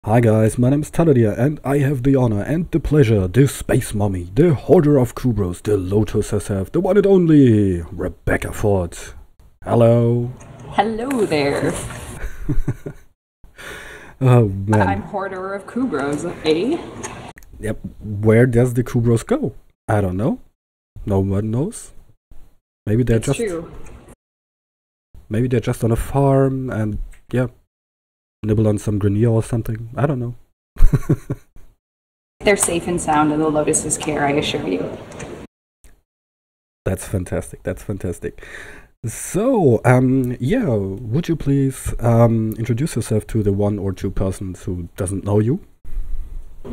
Hi guys, my name is Taladia and I have the honor and the pleasure, the space mummy, the hoarder of Kubros, the lotus herself, the one and only Rebecca Ford. Hello. Hello there. Oh I'm man. hoarder of Kubros, eh? Yep. Where does the Kubros go? I don't know. No one knows. Maybe they're It's just true. maybe they're just on a farm and yeah, nibble on some grenier or something. I don't know. They're safe and sound in the Lotus's care, I assure you. That's fantastic. That's fantastic. So, yeah, would you please introduce yourself to the one or two persons who doesn't know you?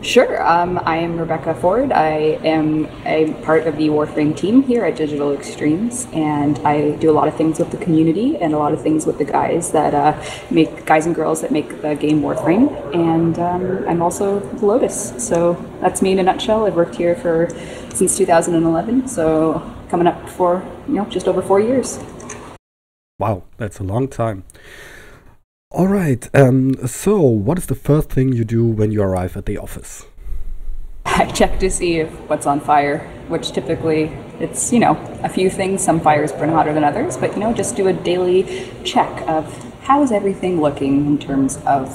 Sure, I am Rebecca Ford. I am a part of the Warframe team here at Digital Extremes, and I do a lot of things with the community and a lot of things with the guys that make guys and girls that make the game Warframe. And I'm also Lotus, so that's me in a nutshell. I've worked here since 2011, so coming up for just over 4 years. Wow, that's a long time. All right, so what is the first thing you do when you arrive at the office? I check to see if what's on fire, which typically it's, a few things. Some fires burn hotter than others, but, just do a daily check of how's everything looking in terms of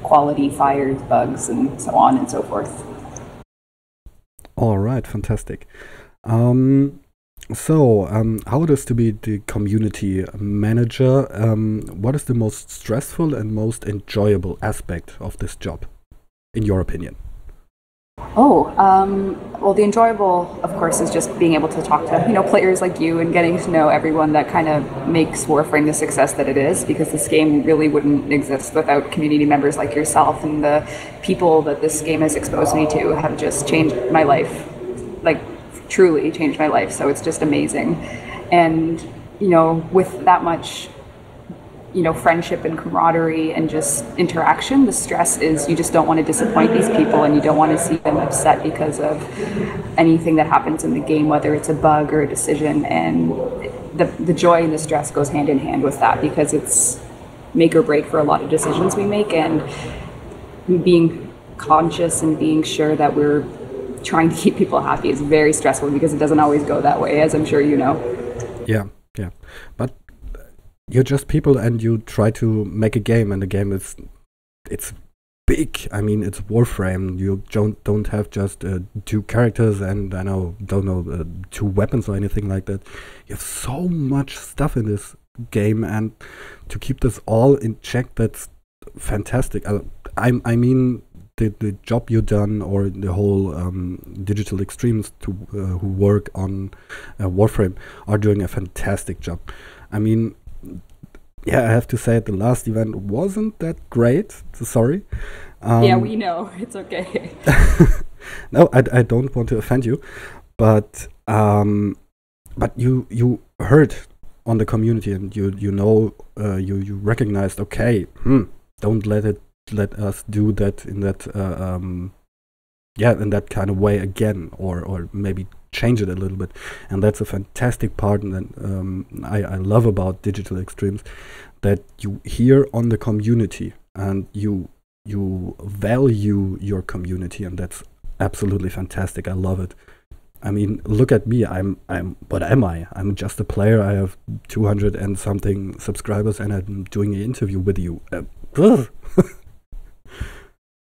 quality, fires, bugs, and so on and so forth. All right, fantastic. So, how it is to be the community manager? What is the most stressful and most enjoyable aspect of this job, in your opinion? Well, the enjoyable, of course, is just being able to talk to, players like you and getting to know everyone that kind of makes Warframe the success that it is, because this game really wouldn't exist without community members like yourself, and the people that this game has exposed me to have just changed my life, like truly changed my life. So it's just amazing. And, with that much friendship and camaraderie and just interaction, the stress is you just don't want to disappoint these people, and you don't want to see them upset because of anything that happens in the game, whether it's a bug or a decision. And the joy and the stress goes hand in hand with that, because it's make or break for a lot of decisions we make, and being conscious and being sure that we're trying to keep people happy is very stressful, because it doesn't always go that way, as I'm sure you know. Yeah, yeah. But you're just people and you try to make a game, and the game it's big. I mean, it's Warframe. You don't have just two characters and don't know two weapons or anything like that. You have so much stuff in this game, and to keep this all in check, that's fantastic. I mean, the job you've done, or the whole Digital Extremes who work on Warframe, are doing a fantastic job. I mean, yeah, I have to say the last event wasn't that great. Sorry. Yeah, we know. It's okay. No, I don't want to offend you, but you heard on the community, and you recognized, okay, don't let us do that in that in that kind of way again, or maybe change it a little bit. And that's a fantastic part, and I love about Digital Extremes, that you hear on the community, and you value your community, and that's absolutely fantastic. I love it. I mean, look at me. I'm what am I? I'm just a player. I have 200 and something subscribers, and I'm doing an interview with you.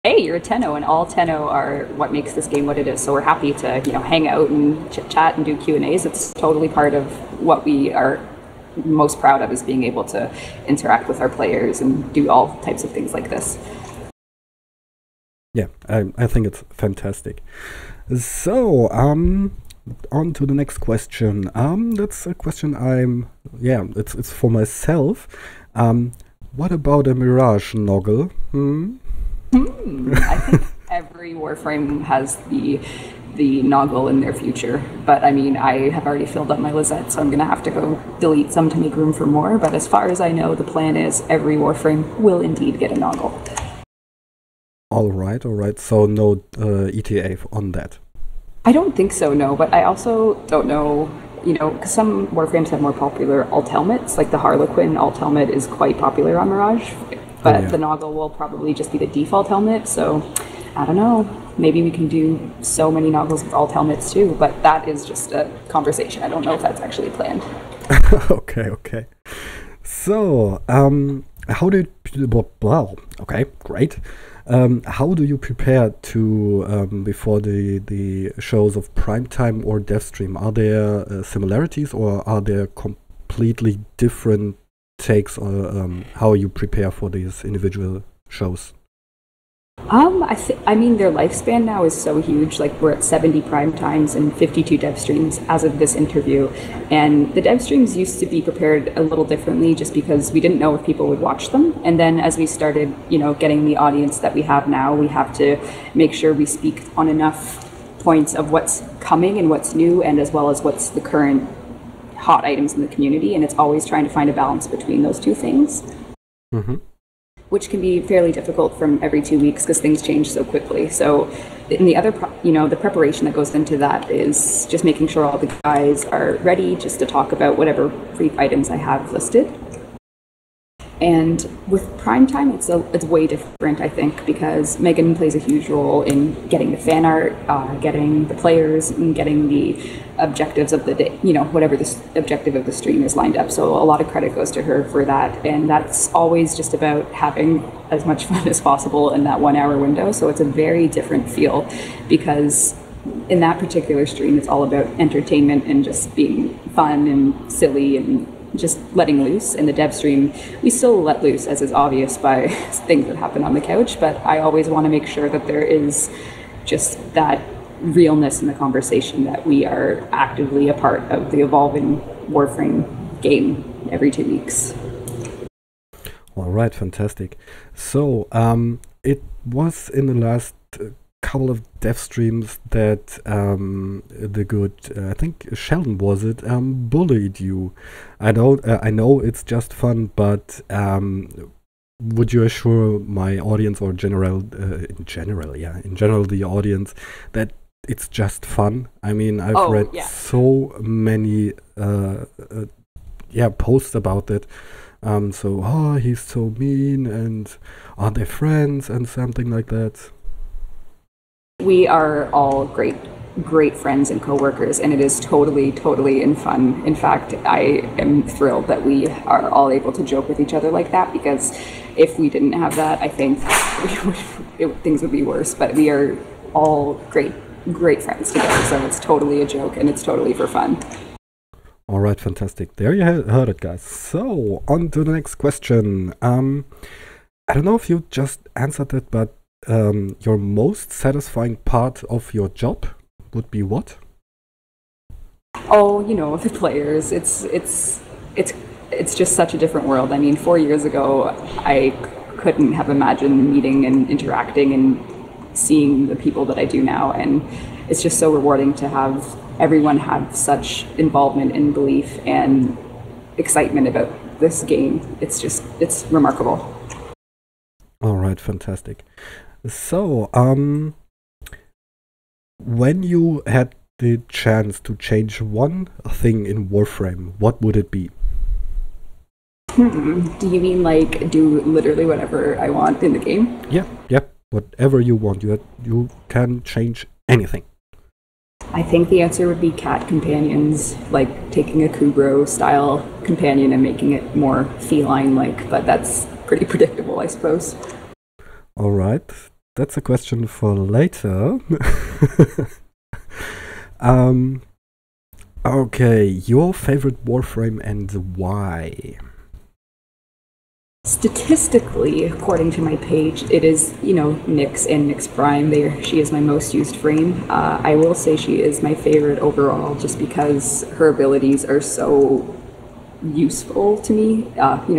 Hey, you're a Tenno, and all Tenno are what makes this game what it is. So we're happy to, hang out and chit chat and do Q&As. It's totally part of what we are most proud of, is being able to interact with our players and do all types of things like this. Yeah, I think it's fantastic. So, on to the next question. That's a question it's for myself. What about a Mirage Noggle? I think every Warframe has the Noggle in their future, but I mean, I have already filled up my Lizette, so I'm going to have to go delete some to make room for more. But as far as I know, the plan is every Warframe will indeed get a Noggle. All right. So no ETA on that. I don't think so, no, but I also don't know, because some Warframes have more popular alt helmets, like the Harlequin alt helmet is quite popular on Mirage. but the Noggle will probably just be the default helmet. So I don't know. Maybe we can do so many Noggles with alt helmets too, but that is just a conversation. I don't know if that's actually planned. Okay. So, how do you, well, okay, great. How do you prepare to before the shows of primetime or Devstream? Are there similarities, or are there completely different takes on how you prepare for these individual shows? I mean, their lifespan now is so huge. Like, we're at 70 prime times and 52 dev streams as of this interview. And the dev streams used to be prepared a little differently just because we didn't know if people would watch them. And then as we started, getting the audience that we have now, we have to make sure we speak on enough points of what's coming and what's new, and as well as what's the current hot items in the community. And it's always trying to find a balance between those two things. Mm-hmm. Which can be fairly difficult from every 2 weeks because things change so quickly. So in the other, the preparation that goes into that is just making sure all the guys are ready just to talk about whatever brief items I have listed. And with primetime, it's way different, I think, because Megan plays a huge role in getting the fan art, getting the players, and getting the objectives of the day, whatever the objective of the stream is lined up. So a lot of credit goes to her for that. And that's always just about having as much fun as possible in that 1 hour window. So it's a very different feel because in that particular stream, it's all about entertainment and just being fun and silly and just letting loose. In the dev stream, we still let loose, as is obvious by things that happen on the couch, but I always want to make sure that there is just that realness in the conversation, that we are actively a part of the evolving Warframe game every 2 weeks. All right, fantastic. So it was in the last couple of dev streams that the good, I think Sheldon was it, bullied you. I know it's just fun, but would you assure my audience, or in general the audience, that it's just fun? I mean, I've read so many posts about it. He's so mean, and are they friends, and something like that. We are all great friends and coworkers, and it is totally in fun. In fact, I am thrilled that we are all able to joke with each other like that, because if we didn't have that, I think things would be worse. But we are all great friends together, so it's totally a joke and it's totally for fun. All right, fantastic. There you heard it, guys. So, on to the next question. I don't know if you just answered it, but your most satisfying part of your job would be what? Oh, the players. It's just such a different world. I mean, 4 years ago, I couldn't have imagined meeting and interacting and seeing the people that I do now, and it's just so rewarding to have everyone have such involvement and belief and excitement about this game. It's remarkable. All right, fantastic. So, when you had the chance to change one thing in Warframe, what would it be? Do you mean like do literally whatever I want in the game? Yeah, whatever you want. You can change anything. I think the answer would be cat companions, like taking a Kubro style companion and making it more feline-like, but that's pretty predictable, I suppose. All right. That's a question for later. Okay, your favorite Warframe and why? Statistically, according to my page, it is, Nyx and Nyx Prime. She is my most used frame. I will say she is my favorite overall just because her abilities are so useful to me.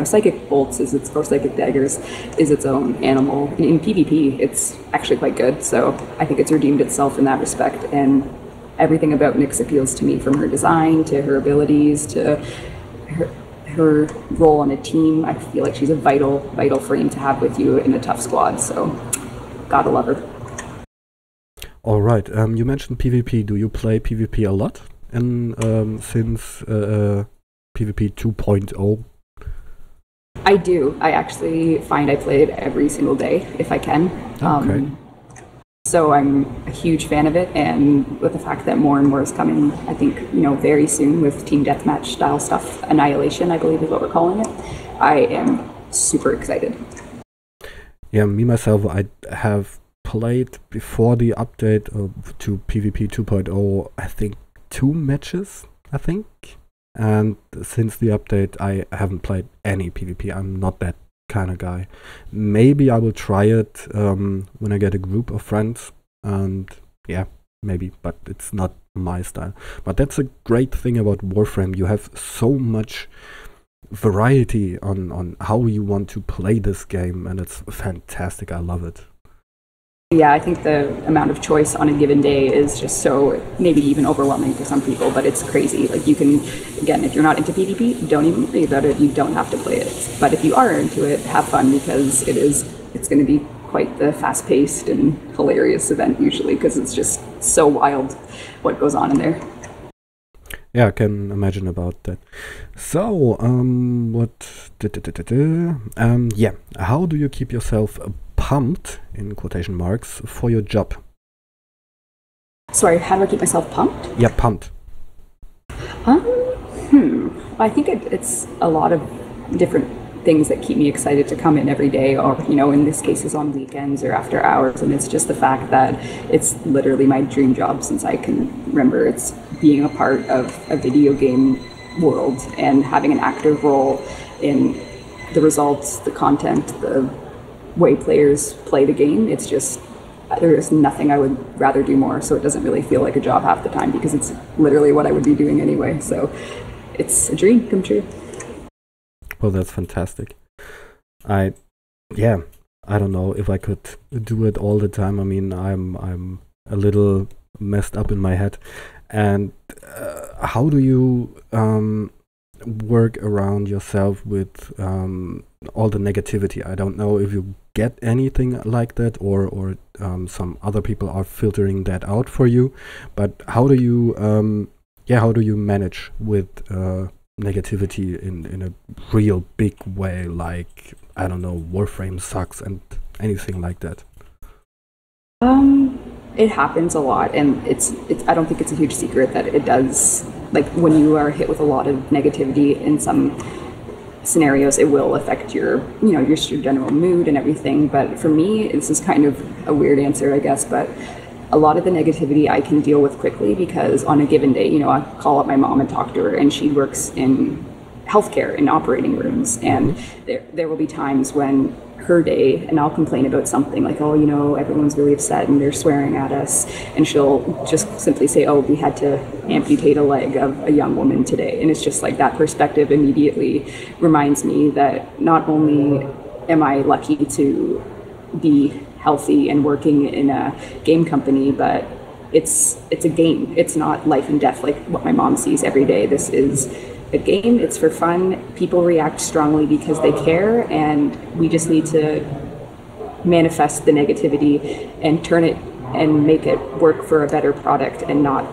Psychic bolts or psychic daggers is its own animal. In PvP, it's actually quite good, so I think it's redeemed itself in that respect, and everything about Nyx appeals to me, from her design to her abilities to her role on a team. I feel like she's a vital frame to have with you in a tough squad, so gotta love her. All right, you mentioned PvP. Do you play PvP a lot? And since PvP 2.0? I do. I actually find I play it every single day if I can. Okay. So I'm a huge fan of it, and with the fact that more and more is coming, I think, very soon with team deathmatch style stuff, Annihilation, I believe is what we're calling it, I am super excited. Yeah, me myself, I have played before the update to PvP 2.0, I think 2 matches, I think. And since the update, I haven't played any PvP. I'm not that kind of guy. Maybe I will try it when I get a group of friends, and yeah, maybe, but it's not my style. But that's a great thing about Warframe. You have so much variety on how you want to play this game, and it's fantastic. I love it. Yeah, I think the amount of choice on a given day is just so maybe even overwhelming for some people, but it's crazy. Like you can, again, if you're not into PvP, don't even worry about it. You don't have to play it. But if you are into it, have fun, because it's going to be quite the fast-paced and hilarious event usually, because it's just so wild what goes on in there. Yeah, I can imagine about that. So, yeah, how do you keep yourself pumped, in quotation marks, for your job? Sorry, how do I keep myself pumped? Yeah, pumped. I think it's a lot of different things that keep me excited to come in every day, or in this case is on weekends or after hours, and it's just the fact that it's literally my dream job since I can remember. It's being a part of a video game world and having an active role in the results, the content, the way players play the game. It's just, there's nothing I would rather do more, so it doesn't really feel like a job half the time, because it's literally what I would be doing anyway. So it's a dream come true. Well, that's fantastic. I don't know if I could do it all the time. I mean, I'm a little messed up in my head. And how do you work around yourself with all the negativity? I don't know if you get anything like that, or some other people are filtering that out for you. But how do you manage with negativity in a real big way, like, I don't know, Warframe sucks and anything like that? It happens a lot, and it's I don't think it's a huge secret that it does. Like when you are hit with a lot of negativity in some scenarios, it will affect your general mood and everything. But for me, this is kind of a weird answer, I guess, but a lot of the negativity I can deal with quickly, because on a given day, I call up my mom and talk to her, and she works in healthcare in operating rooms, and there will be times when her day, and I'll complain about something like, oh, everyone's really upset and they're swearing at us, and she'll just simply say, oh, we had to amputate a leg of a young woman today. And it's just like that perspective immediately reminds me that not only am I lucky to be healthy and working in a game company, but it's a game. It's not life and death like what my mom sees every day. This is a game. It's for fun. People react strongly because they care, and we just need to manifest the negativity and turn it and make it work for a better product, and not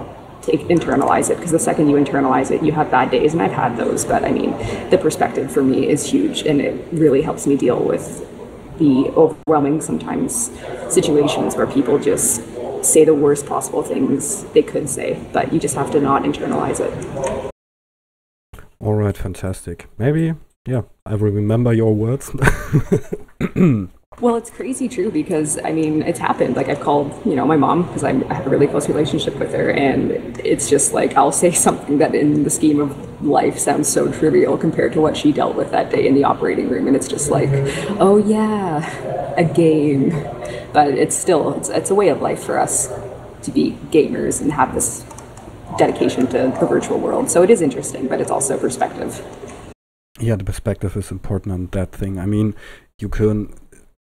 internalize it, because the second you internalize it, you have bad days, and I've had those. But I mean, the perspective for me is huge, and it really helps me deal with the overwhelming sometimes situations where people just say the worst possible things they could say, but you just have to not internalize it. All right, fantastic. Maybe, yeah, I will remember your words. Well, it's crazy true, because I mean, it's happened. Like I've called, my mom, because I have a really close relationship with her, and it's just like I'll say something that in the scheme of life sounds so trivial compared to what she dealt with that day in the operating room, and it's just like, oh yeah, a game. But it's still, it's a way of life for us to be gamers and have this dedication to the virtual world. So it is interesting, but it's also perspective. Yeah, the perspective is important on that thing. I mean, you can,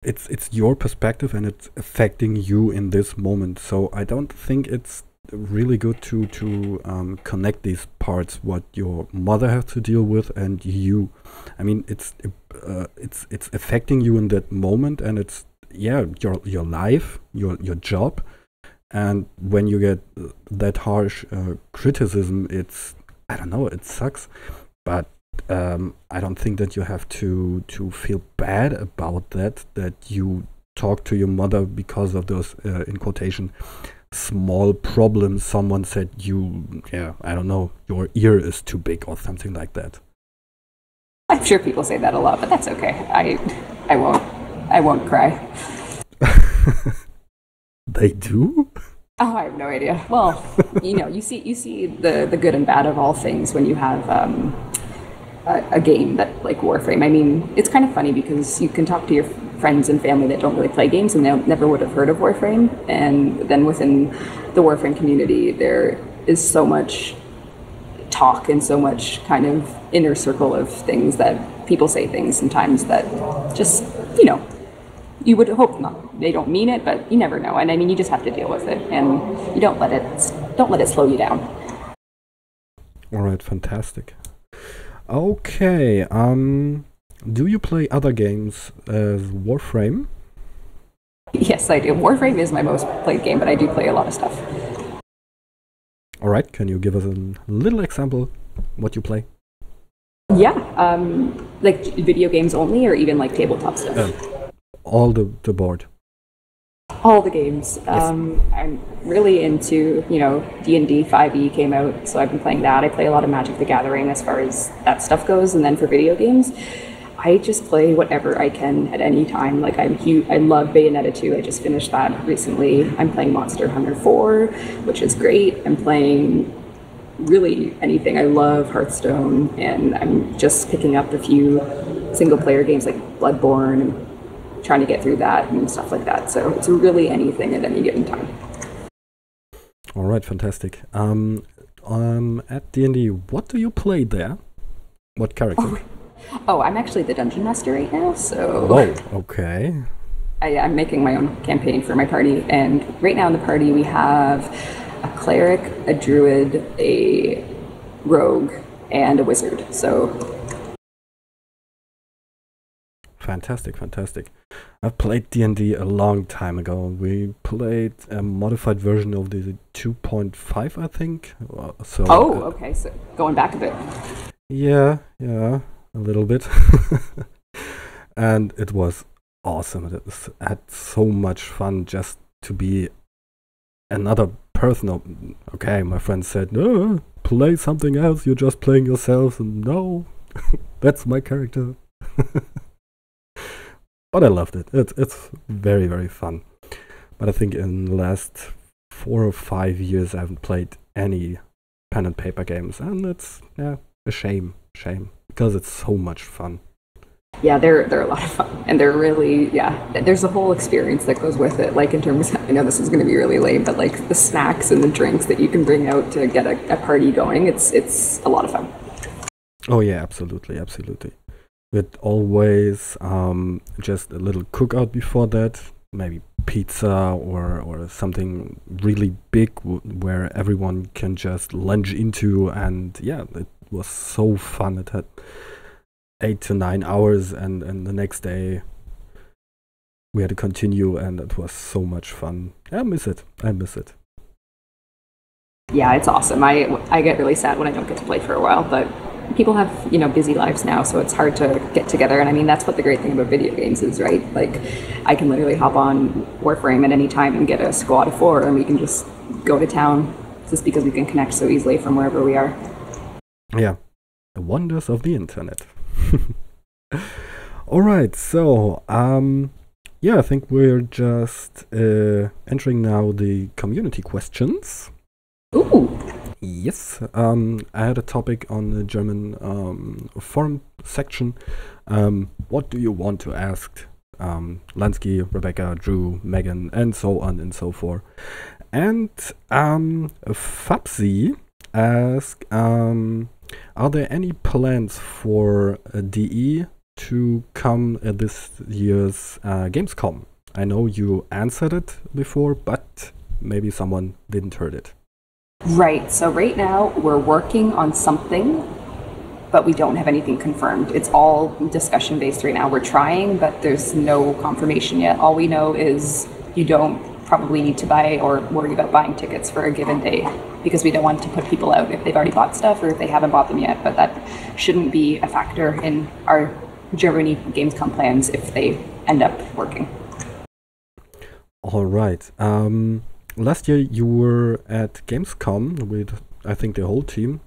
it's your perspective, and it's affecting you in this moment. So I don't think it's really good to connect these parts, what your mother has to deal with and you. I mean, it's affecting you in that moment, and it's your life, your job. And when you get that harsh criticism, I don't know, it sucks. But I don't think that you have to feel bad about that you talk to your mother because of those in quotation small problems. Someone said I don't know, your ear is too big or something like that. I'm sure people say that a lot, but that's okay. I won't cry. They do? Oh, I have no idea. Well, you see the good and bad of all things when you have a game that like Warframe. I mean, it's kind of funny because you can talk to your friends and family that don't really play games and they never would have heard of Warframe. And then within the Warframe community, there is so much talk and so much kind of inner circle of things that people say things sometimes that just, you would hope not. They don't mean it, but you never know. And I mean, you just have to deal with it, and you don't let it slow you down. All right, fantastic. Okay, do you play other games as Warframe? Yes, I do. Warframe is my most played game, but I do play a lot of stuff. All right, can you give us a little example what you play? Yeah, like video games only, or even like tabletop stuff? All the board. All the games. Yes. I'm really into, D&D 5e came out, so I've been playing that. I play a lot of Magic the Gathering as far as that stuff goes, and then for video games, I just play whatever I can at any time. Like I love Bayonetta 2. I just finished that recently. I'm playing Monster Hunter 4, which is great. I'm playing really anything. I love Hearthstone, and I'm just picking up a few single player games like Bloodborne and trying to get through that and stuff like that. So it's really anything at any given time. All right, fantastic. At D&D, what do you play there? What character? Oh, I'm actually the dungeon master right now, so... Whoa, okay. I'm making my own campaign for my party, and right now in the party we have a cleric, a druid, a rogue, and a wizard, so... Fantastic. I've played D&D a long time ago. We played a modified version of the 2.5, I think. Okay, so going back a bit. Yeah, a little bit. And it was awesome. I had so much fun just to be another person. Okay, my friend said, no, play something else. You're just playing yourself. And no, that's my character. But I loved it. It's very, very fun. But I think in the last 4 or 5 years I haven't played any pen and paper games. And it's a shame. Because it's so much fun. Yeah, they're a lot of fun. And they're really, there's a whole experience that goes with it. Like in terms of, I know this is going to be really lame, but like the snacks and the drinks that you can bring out to get a party going, it's a lot of fun. Oh yeah, absolutely. With always just a little cookout before that, maybe pizza or something really big where everyone can just lunge into, and it was so fun. It had 8 to 9 hours, and the next day we had to continue, and it was so much fun. I miss it. Yeah, it's awesome. I get really sad when I don't get to play for a while, but people have, busy lives now, so it's hard to get together. And I mean, that's what the great thing about video games is, right? Like, I can literally hop on Warframe at any time and get a squad of 4, and we can just go to town just because we can connect so easily from wherever we are. Yeah, the wonders of the internet. All right, so I think we're just entering now the community questions. Ooh. Yes, I had a topic on the German forum section. What do you want to ask Lansky, Rebecca, Drew, Megan, and so on and so forth? And Fabsi asked, are there any plans for DE to come at this year's Gamescom? I know you answered it before, but maybe someone didn't heard it. Right. So right now we're working on something, but we don't have anything confirmed. It's all discussion based right now. We're trying, but there's no confirmation yet. All we know is you don't probably need to buy or worry about buying tickets for a given day, because we don't want to put people out if they've already bought stuff or if they haven't bought them yet. But that shouldn't be a factor in our Germany Gamescom plans if they end up working. All right. Last year you were at Gamescom with, I think, the whole team.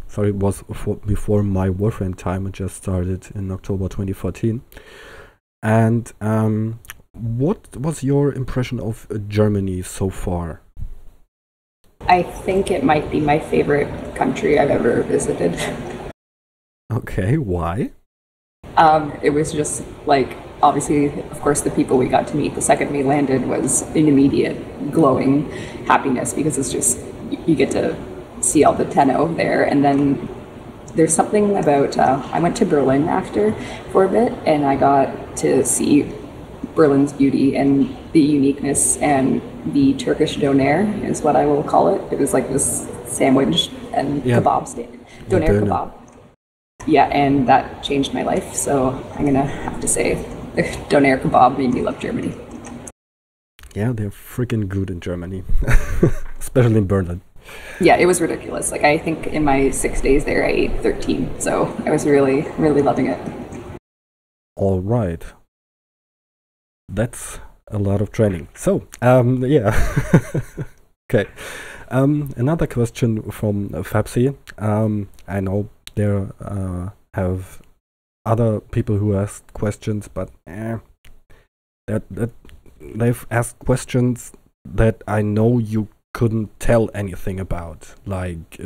Sorry, it was before my Warframe time. It just started in October 2014. And what was your impression of Germany so far? I think it might be my favorite country I've ever visited. Okay, why? It was just like, obviously, of course, the people we got to meet the second we landed was an immediate glowing happiness, because it's just, you get to see all the tenno there. And then there's something about, I went to Berlin after for a bit, and I got to see Berlin's beauty and the uniqueness, and the Turkish doner is what I will call it. It was like this sandwich and kebab stand. Doner kebab. Yeah, and that changed my life, so I'm gonna have to say the doner kebab made me love Germany. Yeah, they're freaking good in Germany, especially in Berlin. Yeah, it was ridiculous. Like, I think in my 6 days there, I ate 13, so I was really, really loving it. All right. That's a lot of training. So, yeah. Okay. Another question from Fabsi. I know there have other people who asked questions, but that they've asked questions that I know you couldn't tell anything about, like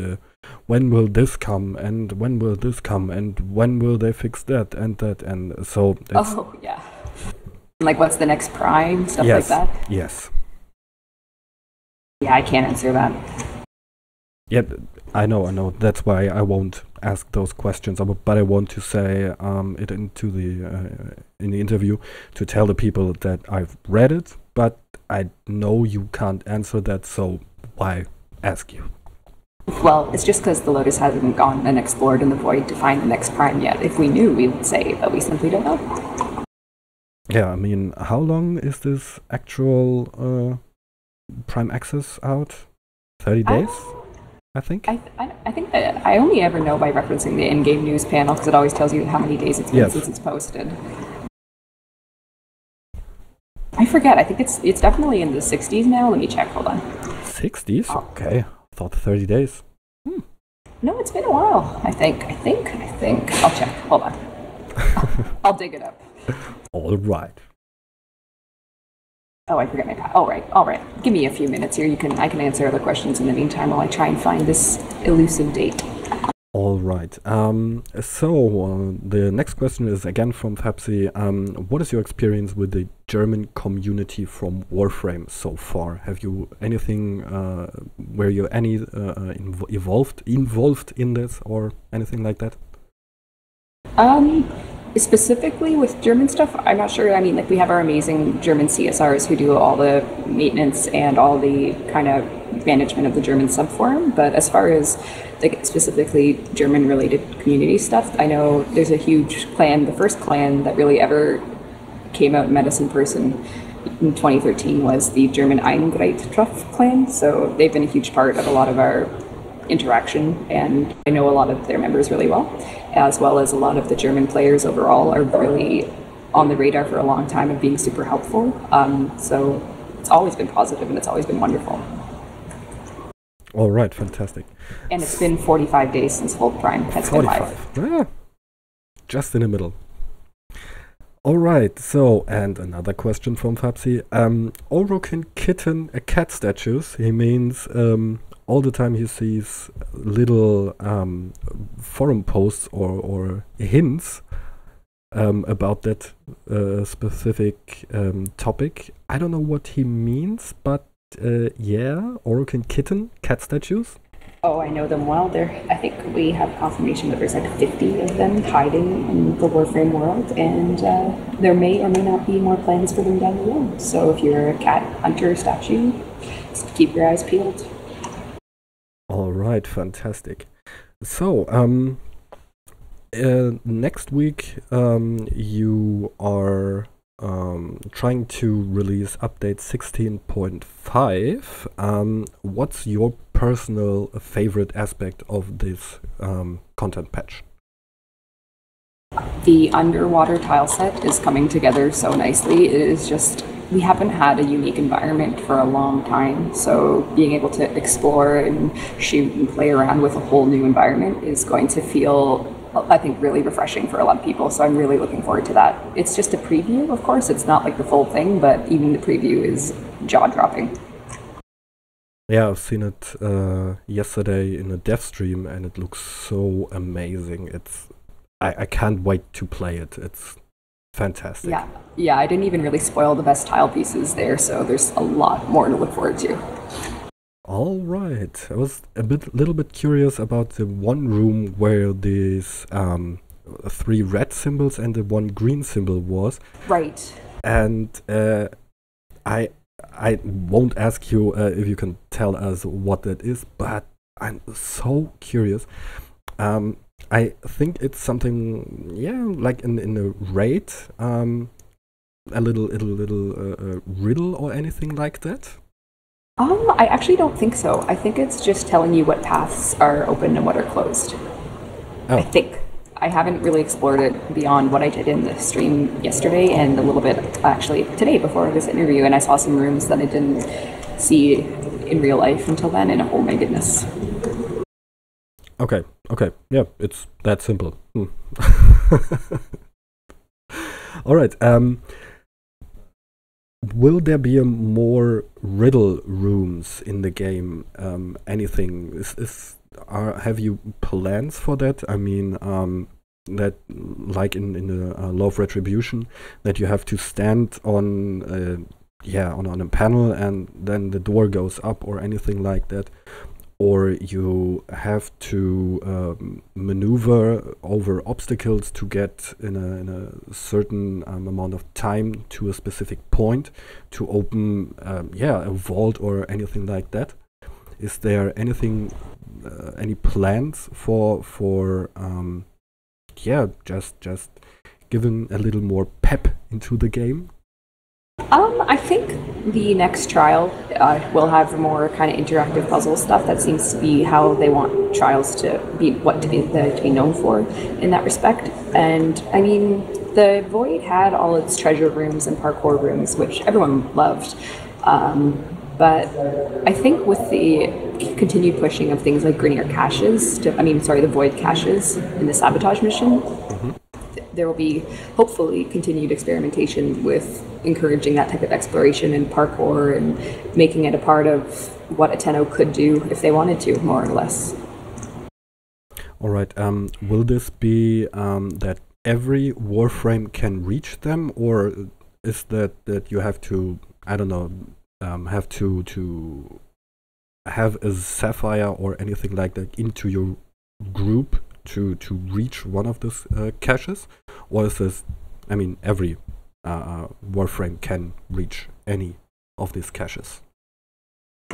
when will this come, and when will this come, and when will they fix that, and so. Oh yeah, like what's the next prime, stuff like that. Yes. Yeah, I can't answer that. Yeah, I know. That's why I won't ask those questions. But I want to say it into in the interview to tell the people that I've read it, but I know you can't answer that. So why ask you? Well, it's just because the Lotus hasn't gone and explored in the void to find the next prime yet. If we knew, we would say, but we simply don't know. Yeah, I mean, how long is this actual prime access out? 30 days? I think. I think that I only ever know by referencing the in-game news panel, because it always tells you how many days it's been since it's posted. I forget. I think it's definitely in the 60s now. Let me check. Hold on. 60s? Okay. I thought 30 days. No, it's been a while. I think. I'll check. Hold on. I'll dig it up. All right. Oh, I forget my pad. All right. Give me a few minutes here. I can answer other questions in the meantime while I try and find this elusive date. All right. So the next question is again from Fabsi. What is your experience with the German community from Warframe so far? Have you anything? Were you involved in this or anything like that? Specifically with German stuff, I'm not sure. I mean, like, we have our amazing German CSRs who do all the maintenance and all the kind of management of the German subforum. But as far as like specifically German-related community stuff, I know there's a huge clan. The first clan that really ever came out and met us in person in 2013 was the German Eingreiftruff clan. So they've been a huge part of a lot of our interaction, and I know a lot of their members really well, as well as a lot of the German players overall are really on the radar for a long time of being super helpful. So it's always been positive and it's always been wonderful. All right, fantastic. And it's been 45 days since Hold Prime has been live. Just in the middle. All right, so, and another question from Fabsi. Orokin Kitten cat statues, he means all the time he sees little forum posts or hints about that specific topic. I don't know what he means, but yeah, Orokin Kitten cat statues. Oh, I know them well. I think we have confirmation that there's like 50 of them hiding in the Warframe world, and there may or may not be more plans for them down the road. So if you're a cat hunter statue, just keep your eyes peeled. All right, fantastic. So, next week you are trying to release update 16.5. What's your personal favorite aspect of this content patch? The underwater tile set is coming together so nicely. It is just, we haven't had a unique environment for a long time, so being able to explore and shoot and play around with a whole new environment is going to feel, I think, really refreshing for a lot of people, so I'm really looking forward to that. It's just a preview, of course, it's not like the full thing, but even the preview is jaw-dropping. Yeah, I've seen it yesterday in a dev stream, and it looks so amazing. I can't wait to play it. It's fantastic. Yeah, I didn't even really spoil the best tile pieces there, so there's a lot more to look forward to. All right. I was little bit curious about the one room where these 3 red symbols and the 1 green symbol was. Right. And I won't ask you if you can tell us what that is, but I'm so curious. I think it's something, like in a raid, a little riddle or anything like that. I actually don't think so. I think it's just telling you what paths are open and what are closed. Oh. I think. I haven't really explored it beyond what I did in the stream yesterday and a little bit actually today before this interview, and I saw some rooms that I didn't see in real life until then, and oh my goodness. Okay. Yeah, it's that simple. All right. Will there be more riddle rooms in the game? Anything? Have you plans for that? I mean, that like in the Law of Retribution, that you have to stand on a panel and then the door goes up or anything like that, or you have to maneuver over obstacles to get in a certain amount of time to a specific point to open a vault or anything like that. Is there anything, any plans for just giving a little more pep into the game? I think the next trial will have more kind of interactive puzzle stuff. That seems to be how they want trials to be known for in that respect. And I mean, the Void had all its treasure rooms and parkour rooms, which everyone loved. But I think with the continued pushing of things like Grenier caches, the Void caches in the sabotage mission, there will be hopefully continued experimentation with encouraging that type of exploration and parkour and making it a part of what a Tenno could do if they wanted to, more or less. All right. Will this be that every Warframe can reach them, or is that you have to, I don't know, have to have a Sapphire or anything like that into your group to reach one of those caches? Or is this, I mean, every Warframe can reach any of these caches?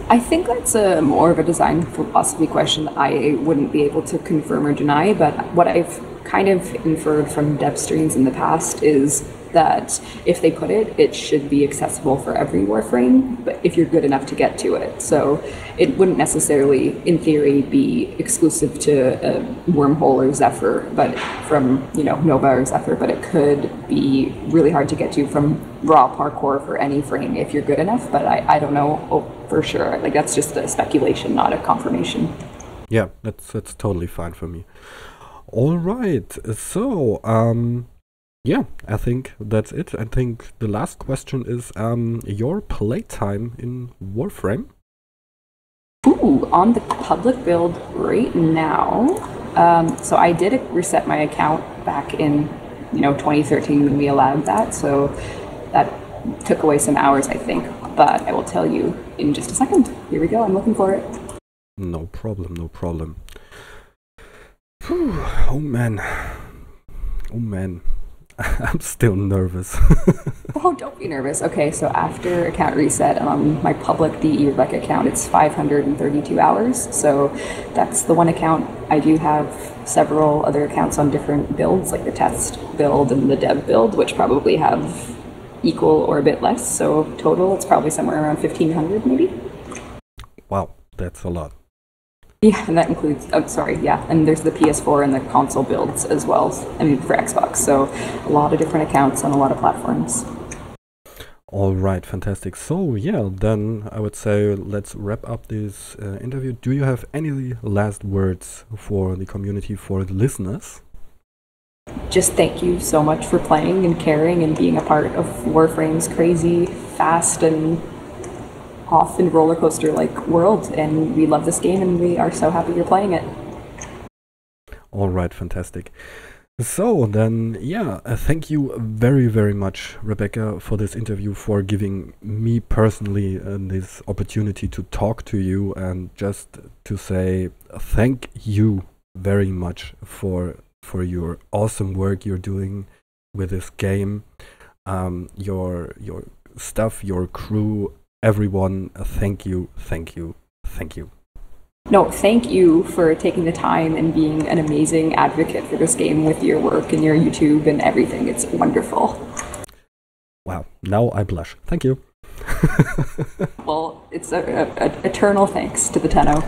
I think that's more of a design philosophy question that I wouldn't be able to confirm or deny, but what I've kind of inferred from dev streams in the past is that if they put it, it should be accessible for every Warframe, but if you're good enough to get to it. So it wouldn't necessarily, in theory, be exclusive to a Wormhole or Zephyr, but from, Nova or Zephyr, but it could be really hard to get to from raw parkour for any frame if you're good enough, but I don't know for sure. Like, that's just a speculation, not a confirmation. Yeah, that's totally fine for me. All right, so yeah, I think that's it. I think the last question is your playtime in Warframe. Ooh, on the public build right now. So I did reset my account back in 2013 when we allowed that. So that took away some hours, I think. But I will tell you in just a second. Here we go. I'm looking for it. No problem. Whew, oh man. I'm still nervous. Oh, don't be nervous. Okay, so after account reset on my public DE rec account, it's 532 hours. So that's the one account. I do have several other accounts on different builds, like the test build and the dev build, which probably have equal or a bit less. So total, it's probably somewhere around 1,500 maybe. Wow, that's a lot. Yeah, and that includes, oh, sorry, yeah, and there's the PS4 and the console builds as well, I mean, for Xbox, so a lot of different accounts on a lot of platforms. All right, fantastic. So, yeah, then I would say let's wrap up this interview. Do you have any last words for the community, for the listeners? Just thank you so much for playing and caring and being a part of Warframe's crazy, fast, and often roller coaster like world, and we love this game and we are so happy you're playing it. All right, fantastic. So then, yeah, thank you very, very much, Rebecca, for this interview, for giving me personally this opportunity to talk to you, and just to say thank you very much for your awesome work you're doing with this game, your stuff, your crew, everyone. Thank you, thank you, thank you. No, thank you for taking the time and being an amazing advocate for this game with your work and your YouTube and everything. It's wonderful. Wow, now I blush. Thank you. Well, it's a eternal thanks to the Tenno.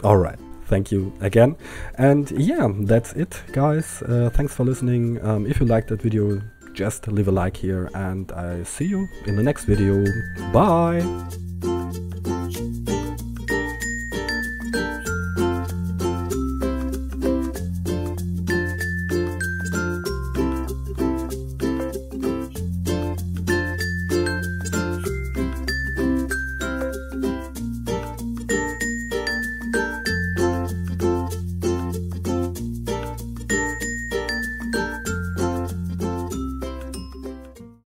All right. Thank you again. And yeah, that's it, guys. Thanks for listening. If you liked that video, just leave a like here, and I see you in the next video. Bye!